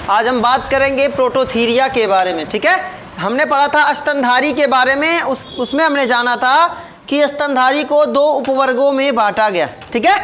आज हम बात करेंगे प्रोटोथीरिया के बारे में। ठीक है, हमने पढ़ा था स्तनधारी के बारे में, उसमें हमने जाना था कि स्तनधारी को दो उपवर्गों में बांटा गया। ठीक है,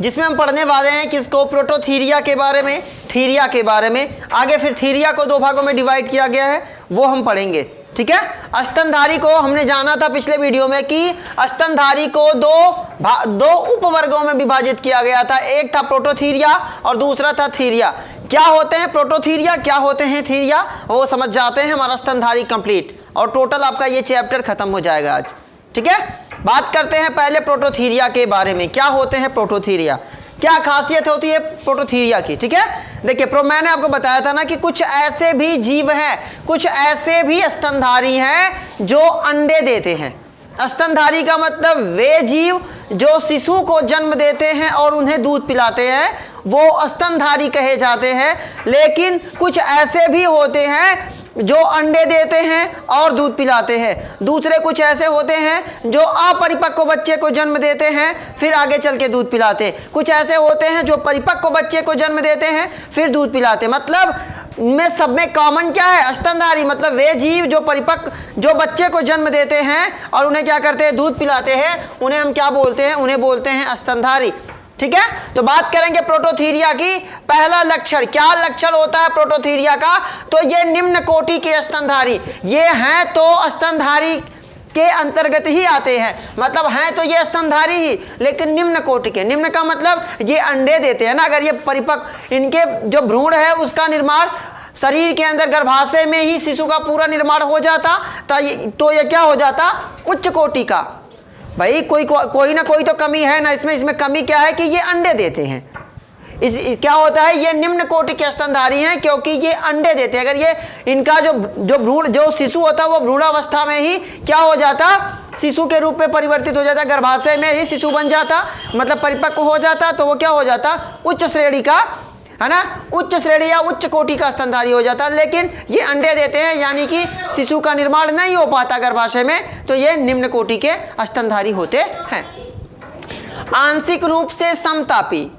जिसमें हम पढ़ने वाले हैं किसको, प्रोटोथीरिया के बारे में, थीरिया के बारे में। आगे फिर थीरिया को दो भागों में डिवाइड किया गया है, वो हम पढ़ेंगे। ठीक है, स्तनधारी को हमने जाना था पिछले वीडियो में कि स्तनधारी को दो उपवर्गों में विभाजित किया गया था। एक था प्रोटोथीरिया और दूसरा था थीरिया। क्या होते हैं प्रोटोथीरिया, क्या होते हैं थीरिया, वो समझ जाते हैं, हमारा स्तनधारी कंप्लीट और टोटल आपका ये चैप्टर खत्म हो जाएगा आज। ठीक है, बात करते हैं पहले प्रोटोथीरिया के बारे में। क्या होते हैं प्रोटोथीरिया, क्या खासियत होती है प्रोटोथीरिया की। ठीक है, देखिए मैंने आपको बताया था ना कि कुछ ऐसे भी जीव हैं, कुछ ऐसे भी स्तनधारी हैं जो अंडे देते हैं। स्तनधारी का मतलब वे जीव जो शिशु को जन्म देते हैं और उन्हें दूध पिलाते हैं, वो स्तनधारी कहे जाते हैं। लेकिन कुछ ऐसे भी होते हैं जो अंडे देते हैं और दूध पिलाते हैं। दूसरे कुछ ऐसे होते हैं जो अपरिपक्व बच्चे को जन्म देते हैं फिर आगे चल के दूध पिलाते हैं। कुछ ऐसे होते हैं जो परिपक्व बच्चे को जन्म देते हैं फिर दूध पिलाते हैं। मतलब में सब में कॉमन क्या है, स्तनधारी मतलब वे जीव जो परिपक्व जो बच्चे को जन्म देते हैं और उन्हें क्या करते हैं, दूध पिलाते हैं, उन्हें हम क्या बोलते हैं, उन्हें बोलते हैं स्तनधारी। ठीक है, तो बात करेंगे प्रोटोथीरिया की। पहला लक्षण, क्या लक्षण होता है प्रोटोथीरिया का, तो ये निम्न कोटि के स्तनधारी, ये हैं तो स्तनधारी के अंतर्गत ही आते हैं। मतलब हैं तो ये स्तनधारी ही, लेकिन निम्न कोटि के। निम्न का मतलब ये अंडे देते हैं ना। अगर ये परिपक्व, इनके जो भ्रूण है उसका निर्माण शरीर के अंदर गर्भाशय में ही शिशु का पूरा निर्माण हो जाता तो ये क्या हो जाता, उच्च कोटि का। भाई कोई ना कोई तो कमी है ना इसमें कमी क्या है कि ये अंडे देते हैं। क्या होता है, ये निम्न कोटि के स्तनधारी हैं क्योंकि ये अंडे देते हैं। अगर ये इनका जो भ्रूण जो शिशु होता है वो भ्रूणावस्था में ही क्या हो जाता, शिशु के रूप में परिवर्तित हो जाता, गर्भाशय में ही शिशु बन जाता, मतलब परिपक्व हो जाता, तो वो क्या हो जाता, उच्च श्रेणी का, है ना, उच्च श्रेणी या उच्च कोटि का स्तनधारी हो जाता। लेकिन ये अंडे देते हैं यानी कि शिशु का निर्माण नहीं हो पाता गर्भाशय में, तो ये निम्न कोटि के स्तनधारी होते हैं। आंशिक रूप से समतापी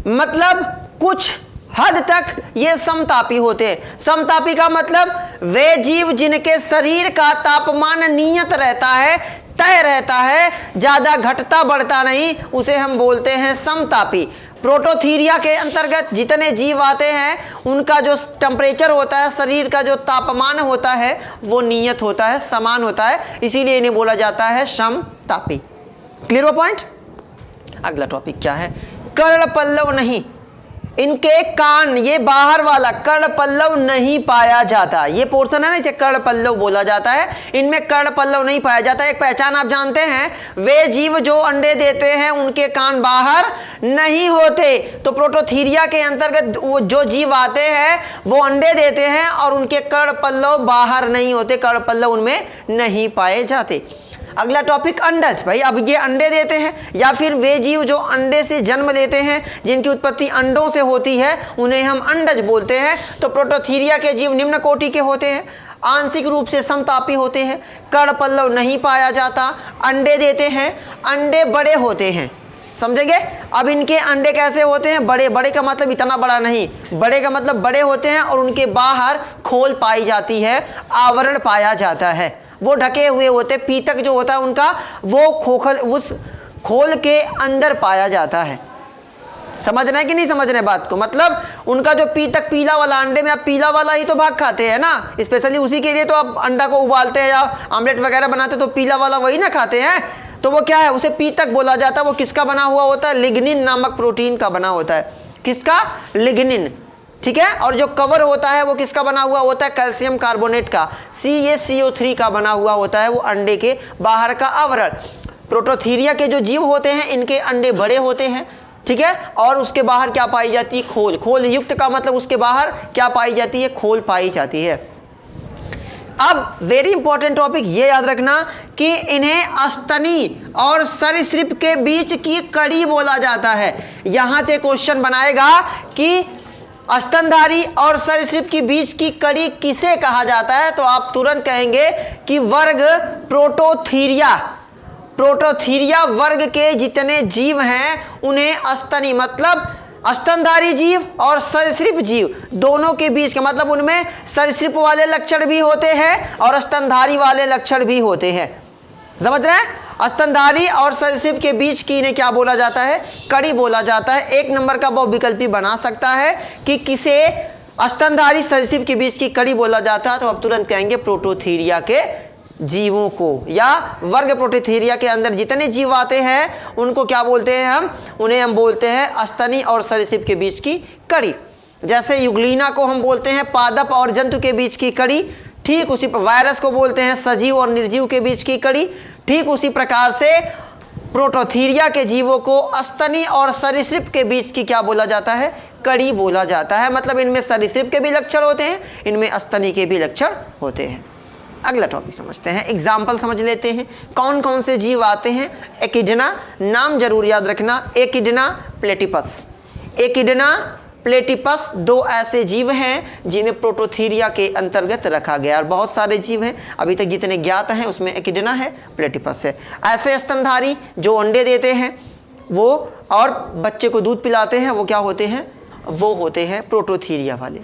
मतलब कुछ हद तक ये समतापी होते हैं। समतापी का मतलब वे जीव जिनके शरीर का तापमान नियत रहता है, तय रहता है, ज्यादा घटता बढ़ता नहीं, उसे हम बोलते हैं समतापी। प्रोटोथीरिया के अंतर्गत जितने जीव आते हैं उनका जो टेम्परेचर होता है, शरीर का जो तापमान होता है वो नियत होता है, समान होता है, इसीलिए इन्हें बोला जाता है समतापी। क्लियर हुआ पॉइंट। अगला टॉपिक क्या है, कर्ण पल्लव नहीं, इनके कान, ये बाहर वाला कर्ण पल्लव नहीं पाया जाता। ये पोर्शन है ना, इसे कर्ण पल्लव बोला जाता है। इनमें कर्ण पल्लव नहीं पाया जाता। एक पहचान आप जानते हैं, वे जीव जो अंडे देते हैं उनके कान बाहर नहीं होते। तो प्रोटोथीरिया के अंतर्गत वो जो जीव आते हैं वो अंडे देते हैं और उनके कर्ण पल्लव बाहर नहीं होते, कर्ण पल्लव उनमें नहीं पाए जाते। अगला टॉपिक अंडज। भाई अब ये अंडे देते हैं या फिर वे जीव जो अंडे से जन्म लेते हैं, जिनकी उत्पत्ति अंडों से होती है, उन्हें हम अंडज बोलते हैं। तो प्रोटोथीरिया के जीव निम्न कोटि के होते हैं, आंशिक रूप से समतापी होते हैं, कर्ण पल्लव नहीं पाया जाता, अंडे देते हैं, अंडे बड़े होते हैं। समझेंगे। अब इनके अंडे कैसे होते हैं, बड़े, बड़े का मतलब इतना बड़ा नहीं, बड़े का मतलब बड़े होते हैं और उनके बाहर खोल पाई जाती है, आवरण पाया जाता है, वो ढके हुए होते। पीतक जो होता है उनका वो खोखल उस खोल के अंदर पाया जाता है। समझना है कि नहीं समझना है बात को। मतलब उनका जो पीतक, पीला वाला, अंडे में आप पीला वाला ही तो भाग खाते हैं ना, स्पेशली उसी के लिए तो आप अंडा को उबालते हैं या आमलेट वगैरह बनाते तो पीला वाला वही ना खाते हैं। तो वो क्या है, उसे पीतक बोला जाता है। वो किसका बना हुआ होता है, लिग्निन नामक प्रोटीन का बना होता है। किसका, लिग्निन। ठीक है, और जो कवर होता है वो किसका बना हुआ होता है, कैल्शियम कार्बोनेट का, CaCO3 का बना हुआ होता है वो अंडे के बाहर का आवरण। प्रोटोथीरिया के जो जीव होते हैं इनके अंडे बड़े होते हैं। ठीक है, और उसके बाहर क्या पाई जाती है, खोल। खोल युक्त का मतलब उसके बाहर क्या पाई जाती है, खोल पाई जाती है। अब वेरी इंपॉर्टेंट टॉपिक ये याद रखना कि इन्हें स्तनी और सरीसृप के बीच की कड़ी बोला जाता है। यहां से क्वेश्चन बनाएगा कि स्तनधारी और सरीसृप के बीच की कड़ी किसे कहा जाता है, तो आप तुरंत कहेंगे कि वर्ग प्रोटोथीरिया। प्रोटोथीरिया वर्ग के जितने जीव हैं उन्हें स्तनी मतलब स्तनधारी जीव और सरीसृप जीव दोनों के बीच का मतलब उनमें सरीसृप वाले लक्षण भी होते हैं और स्तनधारी वाले लक्षण भी होते हैं। समझ रहे हैं? स्तनधारी और सरीसृप के बीच की इन्हें क्या बोला जाता है? कड़ी बोला जाता है। एक नंबर का बहुविकल्पी बना सकता है कि किसे स्तनधारी सरीसृप के बीच की कड़ी बोला जाता है, तो अब तुरंत कहेंगे प्रोटोथीरिया के जीवों को, या वर्ग प्रोटोथीरिया के अंदर जितने जीव आते हैं उनको क्या बोलते हैं हम? उन्हें हम बोलते हैं स्तनी और सरीसृप के बीच की कड़ी। जैसे युगलीना को हम बोलते हैं पादप और जंतु के बीच की कड़ी, ठीक उसी पर वायरस को बोलते हैं सजीव और निर्जीव के बीच की कड़ी। ठीक उसी प्रकार से प्रोटोथीरिया के जीवों को स्तनी और सरीसृप के बीच की क्या बोला जाता है? कड़ी बोला जाता है। मतलब इनमें सरीसृप के भी लक्षण होते हैं, इनमें स्तनी के भी लक्षण होते हैं। अगला टॉपिक समझते हैं, एग्जाम्पल समझ लेते हैं। कौन कौन से जीव आते हैं? एकिडना, नाम जरूर याद रखना, एकिडना प्लेटिपस। एकिडना प्लेटिपस दो ऐसे जीव हैं जिन्हें प्रोटोथीरिया के अंतर्गत रखा गया, और बहुत सारे जीव हैं अभी तक जितने ज्ञात हैं उसमें एकिडना है, प्लेटिपस है। ऐसे स्तनधारी जो अंडे देते हैं वो और बच्चे को दूध पिलाते हैं, वो क्या होते हैं? वो होते हैं प्रोटोथीरिया वाले।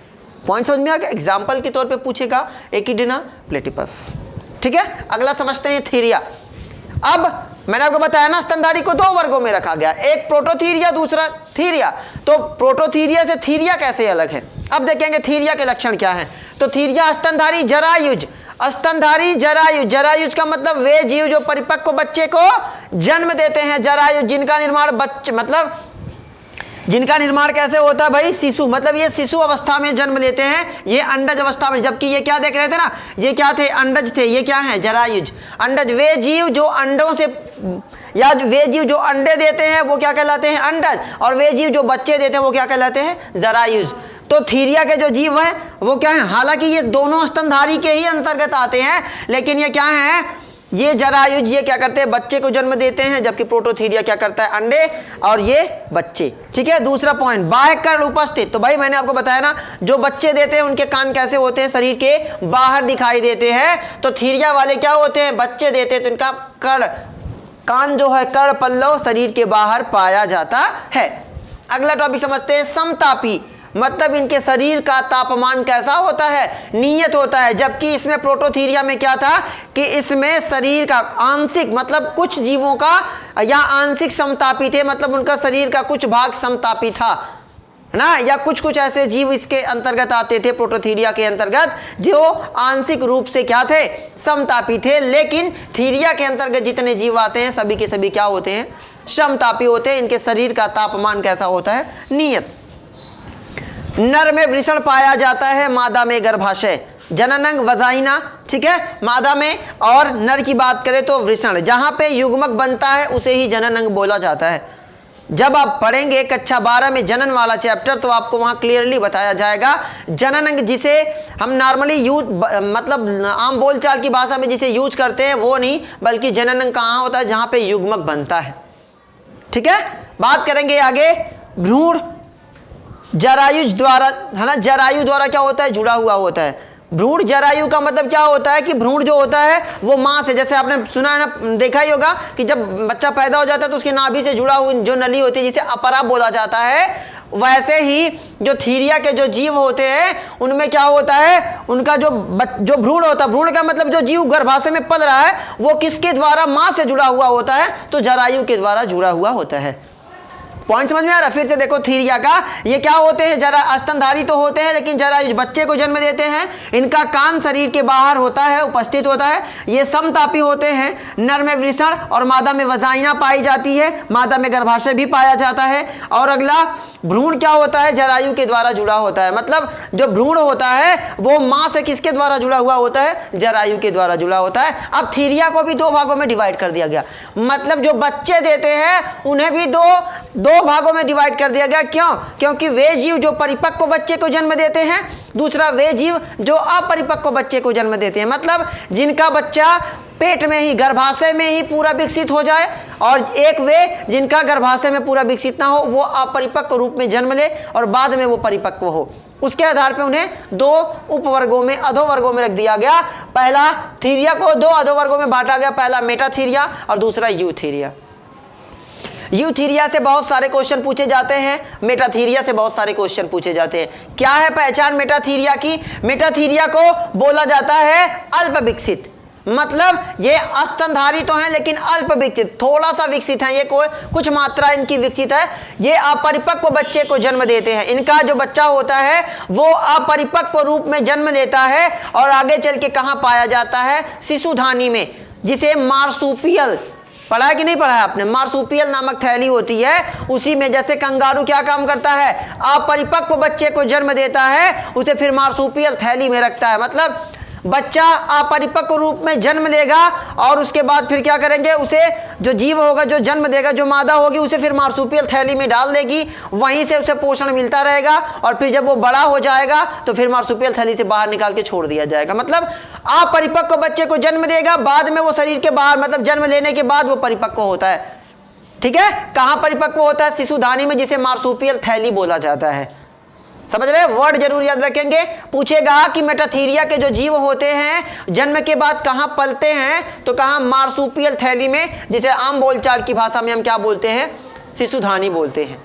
पॉइंट समझ में आ गया? एग्जाम्पल के तौर पे पूछेगा एकिडना प्लेटिपस। ठीक है, अगला समझते हैं थीरिया। अब मैंने आपको बताया ना स्तनधारी को दो वर्गों में रखा गया, एक प्रोटोथीरिया दूसरा थीरिया। तो प्रोटोथीरिया से थीरिया कैसे अलग है? अब देखेंगे थीरिया के लक्षण क्या हैं। तो थीरिया स्तनधारी जरायुज, स्तनधारी जरायुज, जरायुज का मतलब वे जीव जो परिपक्व बच्चे को जन्म देते हैं। जरायुज जिनका निर्माण बच्चे मतलब जिनका निर्माण कैसे होता है भाई? शिशु, मतलब ये शिशु अवस्था में जन्म लेते हैं, ये अंडज अवस्था में। जबकि ये क्या देख रहे थे ना, ये क्या थे? अंडज थे, ये क्या है? जरायुज। अंडज वे जीव जो अंडों से या वे जीव जो अंडे देते हैं वो क्या कहलाते हैं? अंडज। और वे जीव जो बच्चे देते हैं वो क्या कहलाते हैं? जरायुज। तो थीरिया के जो जीव हैं वो क्या है? हालांकि ये दोनों स्तनधारी के ही अंतर्गत आते हैं, लेकिन ये क्या है? ये जरायुज ये क्या करते हैं? बच्चे को जन्म देते हैं, जबकि प्रोटोथीरिया क्या करता है? अंडे और ये बच्चे। ठीक है, दूसरा पॉइंट, बाह्य कर्ण उपस्थित। तो भाई मैंने आपको बताया ना, जो बच्चे देते हैं उनके कान कैसे होते हैं? शरीर के बाहर दिखाई देते हैं। तो थीरिया वाले क्या होते हैं? बच्चे देते हैं तो इनका कर्ण, कान जो है कर्ण पल्लव शरीर के बाहर पाया जाता है। अगला टॉपिक समझते हैं, समतापी। मतलब इनके शरीर का तापमान कैसा होता है? नियत होता है। जबकि इसमें प्रोटोथीरिया में क्या था कि इसमें शरीर का आंशिक, मतलब कुछ जीवों का या आंशिक समतापी थे, मतलब उनका शरीर का कुछ भाग समतापी था ना, या कुछ कुछ ऐसे जीव इसके अंतर्गत आते थे प्रोटोथीरिया के अंतर्गत जो आंशिक रूप से क्या थे? समतापी थे। लेकिन थीरिया के अंतर्गत जितने जीव आते हैं सभी के सभी क्या होते हैं? समतापी होते हैं। इनके शरीर का तापमान कैसा होता है? नियत। नर में वृषण पाया जाता है, मादा में गर्भाशय, जननांग वजाइना। ठीक है, मादा में, और नर की बात करें तो वृषण। जहां पे युग्मक बनता है उसे ही जननांग बोला जाता है। जब आप पढ़ेंगे कक्षा 12 में जनन वाला चैप्टर तो आपको वहां क्लियरली बताया जाएगा जननांग, जिसे हम नॉर्मली यूज मतलब आम बोलचाल की भाषा में जिसे यूज करते हैं वो नहीं, बल्कि जननांग कहाँ होता है? जहां पे युग्मक बनता है। ठीक है, बात करेंगे आगे। भ्रूण जरायुज द्वारा, है ना, जरायु द्वारा क्या होता है? जुड़ा हुआ होता है। भ्रूण जरायु का मतलब क्या होता है कि भ्रूण जो होता है वो मां से, जैसे आपने सुना है ना, देखा ही होगा कि जब बच्चा पैदा हो जाता है तो उसकी नाभि से जुड़ा हुआ जो नली होती है जिसे अपरा बोला जाता है, वैसे ही जो थीरिया के जो जीव होते हैं उनमें क्या होता है? उनका जो भ्रूण होता है, भ्रूण का मतलब जो जीव गर्भाशय में पल रहा है वो किसके द्वारा? मां से जुड़ा हुआ होता है, तो जरायु के द्वारा जुड़ा हुआ होता है। पॉइंट समझ में आ रहा? फिर से देखो थीरिया का, ये क्या होते हैं? जरा स्तनधारी तो होते हैं, लेकिन जरायुज बच्चे को जन्म देते हैं। इनका कान शरीर के बाहर होता है, उपस्थित होता है। ये समतापी होते हैं। नर में वृषण और मादा में वजाइना पाई जाती है, मादा में गर्भाशय भी पाया जाता है। और अगला भ्रूण क्या होता है? जरायु के द्वारा जुड़ा होता है। मतलब जो भ्रूण होता है वो मां से किसके द्वारा जुड़ा हुआ होता है? जरायु के द्वारा जुड़ा होता है। अब थीरिया को भी दो भागों में डिवाइड कर दिया गया, मतलब जो बच्चे देते हैं उन्हें भी दो भागों में डिवाइड कर दिया गया। क्यों? क्योंकि वे जीव जो परिपक्व बच्चे को जन्म देते हैं, दूसरा वे जीव जो अपरिपक्व बच्चे को जन्म देते हैं। मतलब जिनका बच्चा पेट में ही, गर्भाशय में ही पूरा विकसित हो जाए, और एक वे जिनका गर्भाशय में पूरा विकसित ना हो, वो अपरिपक्व रूप में जन्म ले और बाद में वो परिपक्व हो। उसके आधार पर उन्हें दो उपवर्गों में, अधोवर्गों में रख दिया गया। पहला थीरिया को दो अधोवर्गों में बांटा गया, पहला मेटाथीरिया और दूसरा यूथीरिया। यूथीरिया से बहुत सारे क्वेश्चन पूछे जाते हैं, मेटाथीरिया से बहुत सारे क्वेश्चन पूछे जाते हैं। क्या है पहचान मेटाथीरिया की? मेटाथीरिया को बोला जाता है अल्प विकसित, मतलब ये स्तनधारी तो हैं लेकिन अल्प विकसित, थोड़ा सा विकसित है, ये कोई कुछ मात्रा इनकी विकसित है। ये अपरिपक्व बच्चे को जन्म देते हैं। इनका जो बच्चा होता है वो अपरिपक्व रूप में जन्म लेता है और आगे चल के कहाँ पाया जाता है? शिशुधानी में, जिसे मार्सुपियल, पढ़ा है कि नहीं पढ़ा है आपने? मार्सुपियल नामक थैली होती है, उसी में। जैसे कंगारू क्या काम करता है? अपरिपक्व बच्चे को जन्म देता है, उसे फिर मार्सुपियल थैली में रखता है। मतलब बच्चा अपरिपक्व रूप में जन्म लेगा और उसके बाद फिर क्या करेंगे? उसे जो जीव होगा, जो जन्म देगा, जो मादा होगी, उसे फिर मार्सुपियल थैली में डाल देगी, वहीं से उसे पोषण मिलता रहेगा और फिर जब वो बड़ा हो जाएगा तो फिर मार्सुपियल थैली से बाहर निकाल के छोड़ दिया जाएगा। मतलब अपरिपक्व बच्चे को जन्म देगा, बाद में वो शरीर के बाहर, मतलब जन्म लेने के बाद वो परिपक्व होता है। ठीक है, कहाँ परिपक्व होता है? शिशुधानी में, जिसे मार्सुपियल थैली बोला जाता है। समझ रहे? वर्ड जरूर याद रखेंगे। पूछेगा कि मेटाथीरिया के जो जीव होते हैं जन्म के बाद कहाँ पलते हैं, तो कहाँ? मार्सुपियल थैली में, जिसे आम बोलचाल की भाषा में हम क्या बोलते हैं? शिशुधानी बोलते हैं।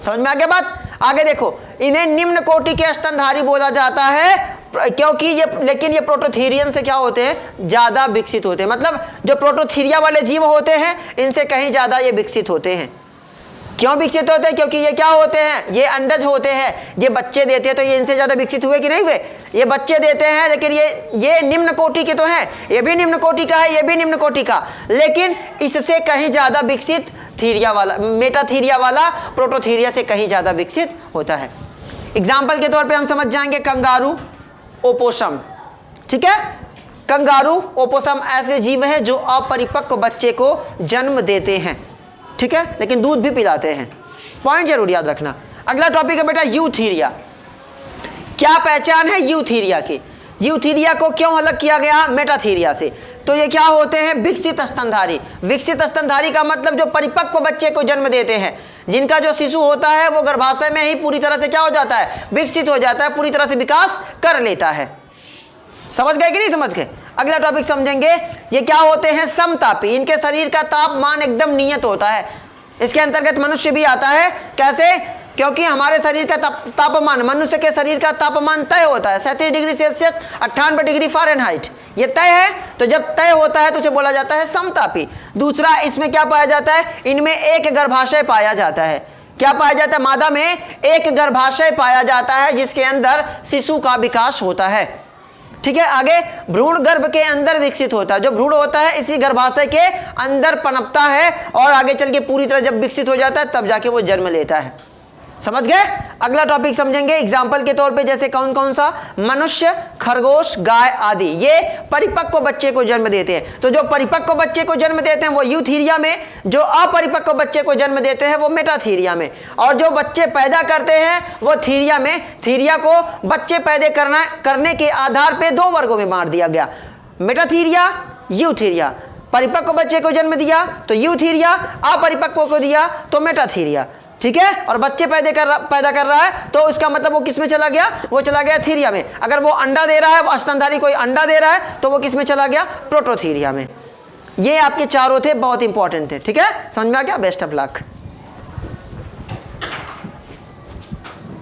समझ में आ गया बात? आगे देखो, इन्हें निम्न कोटि के स्तनधारी बोला जाता है, क्योंकि ये, लेकिन ये प्रोटोथीरियन से क्या होते हैं? ज्यादा विकसित होते हैं। मतलब जो प्रोटोथीरिया वाले जीव होते हैं इनसे कहीं ज्यादा ये विकसित होते हैं। क्यों विकसित होते हैं? क्योंकि ये क्या होते हैं? ये अंडज होते हैं, ये बच्चे देते हैं। तो ये इनसे ज्यादा विकसित हुए कि नहीं हुए? ये बच्चे देते हैं, लेकिन ये निम्न कोटि के तो हैं, ये भी निम्न कोटि का है, ये भी निम्न कोटि का, लेकिन इससे कहीं ज्यादा विकसित थीरिया वाला, मेटाथीरिया वाला प्रोटोथीरिया से कहीं ज्यादा विकसित होता है। एग्जाम्पल के तौर पर हम समझ जाएंगे कंगारू, ओपोसम। ठीक है, कंगारू, ओपोसम ऐसे जीव हैं जो अपरिपक्व बच्चे को जन्म देते हैं। ठीक है, लेकिन दूध भी पिलाते हैं। पॉइंट जरूर याद रखना। अगला टॉपिक है बेटा यूथीरिया। क्या पहचान है यूथीरिया की? यूथीरिया को क्यों अलग किया गया मेटाथीरिया से? तो ये क्या होते हैं? विकसित स्तनधारी। विकसित स्तनधारी का मतलब जो परिपक्व बच्चे को जन्म देते हैं, जिनका जो शिशु होता है वो गर्भाशय में ही पूरी तरह से क्या हो जाता है? विकसित हो जाता है, पूरी तरह से विकास कर लेता है। समझ गए कि नहीं समझ गए? अगला टॉपिक समझेंगे। ये क्या होते हैं? समतापी। इनके शरीर का तापमान एकदम नियत होता है। इसके अंतर्गत मनुष्य भी आता है। कैसे? क्योंकि हमारे शरीर का तापमान, मनुष्य के शरीर का तापमान तय होता है 37 डिग्री सेल्सियस 98 डिग्री फ़ारेनहाइट। ये तय है, तो जब तय होता है तो उसे बोला जाता है समतापी। दूसरा, इसमें क्या पाया जाता है? इनमें एक गर्भाशय पाया जाता है। क्या पाया जाता है? मादा में एक गर्भाशय पाया जाता है, जिसके अंदर शिशु का विकास होता है। ठीक है, आगे भ्रूण गर्भ के अंदर विकसित होता है। जो भ्रूण होता है इसी गर्भाशय के अंदर पनपता है और आगे चल के पूरी तरह जब विकसित हो जाता है तब जाके वो जन्म लेता है। समझ गए? अगला टॉपिक समझेंगे एग्जाम्पल के तौर पे। जैसे कौन कौन सा? मनुष्य, खरगोश, गाय आदि, ये परिपक्व बच्चे को जन्म देते हैं। तो जो परिपक्व बच्चे को जन्म देते हैं वो यूथीरिया में, जो अपरिपक्व बच्चे को जन्म देते हैं वो मेटाथीरिया में, और जो बच्चे पैदा करते हैं वो थीरिया में। थीरिया को बच्चे पैदा करने के आधार पर दो वर्गों में बांट दिया गया, मेटाथीरिया, यूथीरिया। परिपक्व बच्चे को जन्म दिया तो यूथीरिया, अपरिपक्व को दिया तो मेटाथीरिया। ठीक है, और बच्चे पैदा कर रहा है तो इसका मतलब वो किस में चला गया? वो चला गया थीरिया में। अगर वो अंडा दे रहा है, स्तनधारी कोई अंडा दे रहा है, तो वो किस में चला गया? प्रोटोथीरिया में। ये आपके चारों थे, बहुत इंपॉर्टेंट थे। ठीक है, समझ में आ गया? Best of luck.